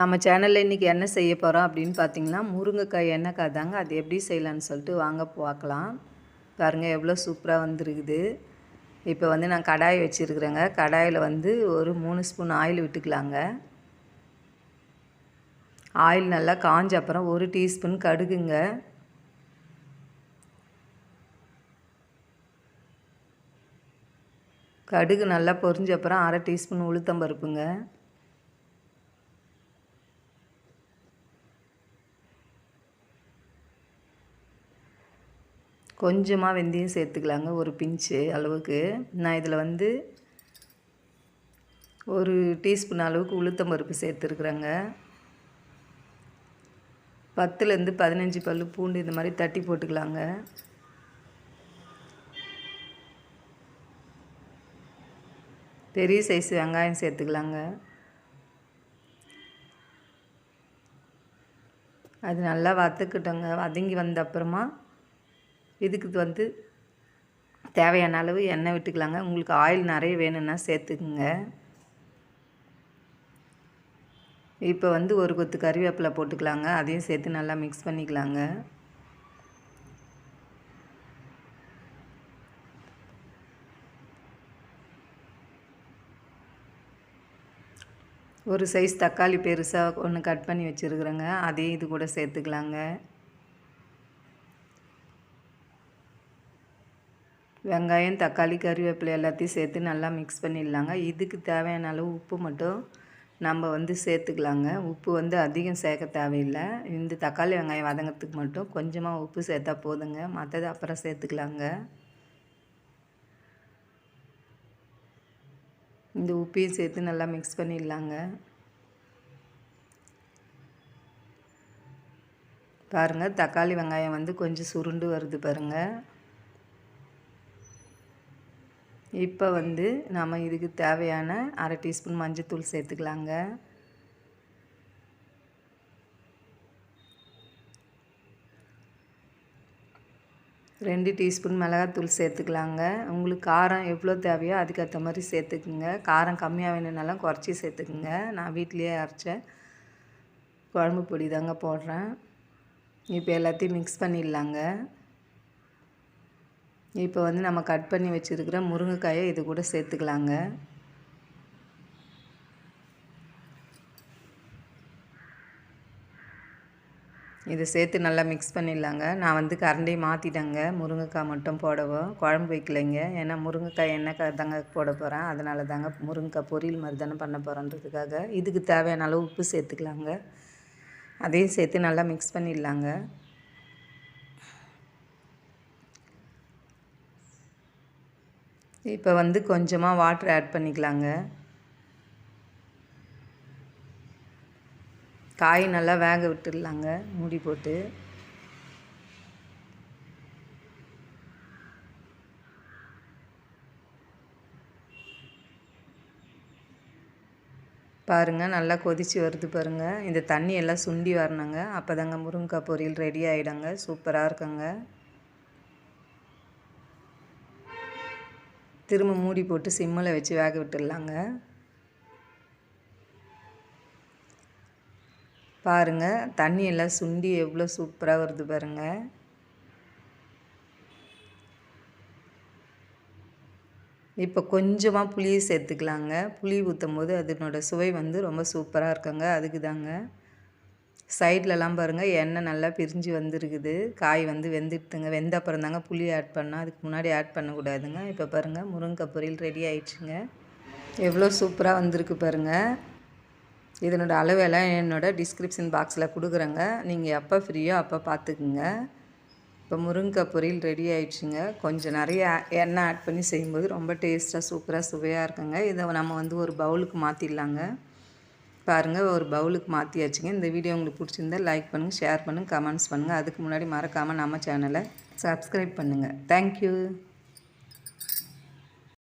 நம்ம சேனலில் இன்றைக்கி என்ன செய்ய போகிறோம் அப்படின்னு பார்த்தீங்கன்னா, முருங்கைக்காய் எண்ணெய்க்காய் தாங்க. அது எப்படி செய்யலான்னு சொல்லிட்டு வாங்க பார்க்கலாம். பாருங்கள் எவ்வளோ சூப்பராக வந்துருக்குது. இப்போ வந்து நான் கடாய் வச்சுருக்குறேங்க. கடாயில் வந்து ஒரு 3 ஸ்பூன் ஆயில் விட்டுக்கலாங்க. ஆயில் நல்லா காஞ்ச அப்புறம் 1 டீஸ்பூன் கடுகுங்க. கடுகு நல்லா பொரிஞ்ச அப்புறம் 1/2 டீஸ்பூன் உளுத்தம்பருப்புங்க. கொஞ்சமாக வெந்தயம் சேர்த்துக்கலாங்க, ஒரு பிஞ்சு அளவுக்கு. நான் இதில் வந்து 1 டீஸ்பூன் அளவுக்கு உளுத்தம் பருப்பு சேர்த்துருக்குறேங்க. 10லேருந்து 15 பல் பூண்டு இந்த மாதிரி தட்டி போட்டுக்கலாங்க. பெரிய சைஸ் வெங்காயம் சேர்த்துக்கலாங்க. அது நல்லா வதக்கட்டோங்க. வதங்கி வந்த அப்புறமா இதுக்கு வந்து தேவையான அளவு எண்ணெய் விட்டுக்கலாங்க. உங்களுக்கு ஆயில் நிறைய வேணும்னா சேர்த்துக்குங்க. இப்போ வந்து ஒரு கொத்து கறிவேப்பிலை போட்டுக்கலாங்க. அதையும் சேர்த்து நல்லா மிக்ஸ் பண்ணிக்கலாங்க. ஒரு சைஸ் தக்காளி பெருசாக ஒன்று கட் பண்ணி வச்சுருக்குறேங்க. அதையும் இது கூட சேர்த்துக்கலாங்க. வெங்காயம், தக்காளி, கறிவேப்பிலை எல்லாத்தையும் சேர்த்து நல்லா மிக்ஸ் பண்ணிடலாங்க. இதுக்கு தேவையான அளவு உப்பு மட்டும் நம்ம வந்து சேர்த்துக்கலாங்க. உப்பு வந்து அதிகம் சேர்க்க தேவையில்லை. இந்த தக்காளி வெங்காயம் வதங்கிறதுக்கு மட்டும் கொஞ்சமாக உப்பு சேர்த்தா போதுங்க. மற்றது அப்புறம் சேர்த்துக்கலாங்க. இந்த உப்பையும் சேர்த்து நல்லா மிக்ஸ் பண்ணிடலாங்க. பாருங்கள், தக்காளி வெங்காயம் வந்து கொஞ்சம் சுருண்டு வருது பாருங்கள். இப்போ வந்து நம்ம இதுக்கு தேவையான 1/2 டீஸ்பூன் மஞ்சள்தூள் சேர்த்துக்கலாங்க. ரெண்டு டீஸ்பூன் மிளகாத்தூள் சேர்த்துக்கலாங்க. உங்களுக்கு காரம் எவ்வளோ தேவையோ அதுக்கேற்ற மாதிரி சேர்த்துக்குங்க. காரம் கம்மியாக வேணும்னாலும் குறைச்சி சேர்த்துக்குங்க. நான் வீட்டிலையே அரைச்ச குழம்பு பொடி தாங்க போடுறேன். இப்போ எல்லாத்தையும் மிக்ஸ் பண்ணிடலாங்க. இப்போ வந்து நம்ம கட் பண்ணி வச்சுருக்கிற முருங்கைக்காயை இது கூட சேர்த்துக்கலாங்க. இதை சேர்த்து நல்லா மிக்ஸ் பண்ணிடலாங்க. நான் வந்து கரண்டி மாற்றிட்டேங்க. முருங்கைக்காய் மட்டும் போடவும் குழம்பு வைக்கலைங்க. ஏன்னா முருங்கைக்காய் எண்ணெய்க்காய் தாங்க போட போகிறேன். அதனால தாங்க முருங்கைக்காய் பொரியல் மாதிரி தானே பண்ண போகிறேன்றதுக்காக. இதுக்கு தேவையான அளவு உப்பு சேர்த்துக்கலாங்க. அதையும் சேர்த்து நல்லா மிக்ஸ் பண்ணிடலாங்க. இப்போ வந்து கொஞ்சமாக வாட்டர் ஆட் பண்ணிக்கலாங்க. காய் நல்லா வேக விட்டுடலாங்க மூடி போட்டு. பாருங்கள், நல்லா கொதித்து வருது பாருங்கள். இந்த தண்ணி எல்லாம் சுண்டி வரணுங்க. அப்போ தாங்க முருங்கைக்காய் பொரியல் ரெடி ஆகிடுங்க. சூப்பராக இருக்குங்க. திரும்ப மூடி போட்டு சிம்மில் வச்சு வேக விட்டுடலாங்க. பாருங்கள், தண்ணி எல்லாம் சுண்டி எவ்வளோ சூப்பராக வருது பாருங்கள். இப்போ கொஞ்சமாக புளியை சேர்த்துக்கலாங்க. புளி ஊற்றும் போது அதனோட சுவை வந்து ரொம்ப சூப்பராக இருக்குங்க. அதுக்கு தாங்க. சைட்லலாம் பாருங்கள் எண்ணெய் நல்லா பிரிஞ்சு வந்துருக்குது. காய் வந்து வெந்துடுதுங்க. வெந்த அப்புறம் தாங்க புளி ஆட் பண்ணால், அதுக்கு முன்னாடி ஆட் பண்ணக்கூடாதுங்க. இப்போ பாருங்கள், முருங்கைக்காய் பொரியல் ரெடி ஆயிடுச்சுங்க. எவ்வளோ சூப்பராக வந்திருக்கு பாருங்கள். இதனோட அளவெல்லாம் என்னோடய டிஸ்கிரிப்ஷன் பாக்ஸில் கொடுக்குறேங்க. நீங்கள் எப்போ ஃப்ரீயோ அப்போ பார்த்துக்குங்க. இப்போ முருங்கைக்காய் பொரியல் ரெடி ஆயிடுச்சுங்க. கொஞ்சம் நிறைய எண்ணெய் ஆட் பண்ணி செய்யும்போது ரொம்ப டேஸ்ட்டாக சூப்பராக சுவையாக இருக்குங்க. இதை நம்ம வந்து ஒரு பவுலுக்கு மாற்றிடலாங்க. பாருங்கள், ஒரு பவுலுக்கு மாற்றியாச்சுங்க. இந்த வீடியோ உங்களுக்கு பிடிச்சிருந்தால் லைக் பண்ணுங்கள், ஷேர் பண்ணுங்கள், கமெண்ட்ஸ் பண்ணுங்கள். அதுக்கு முன்னாடி மறக்காமல் நம்ம சேனலை சப்ஸ்கிரைப் பண்ணுங்கள். தேங்க்யூ.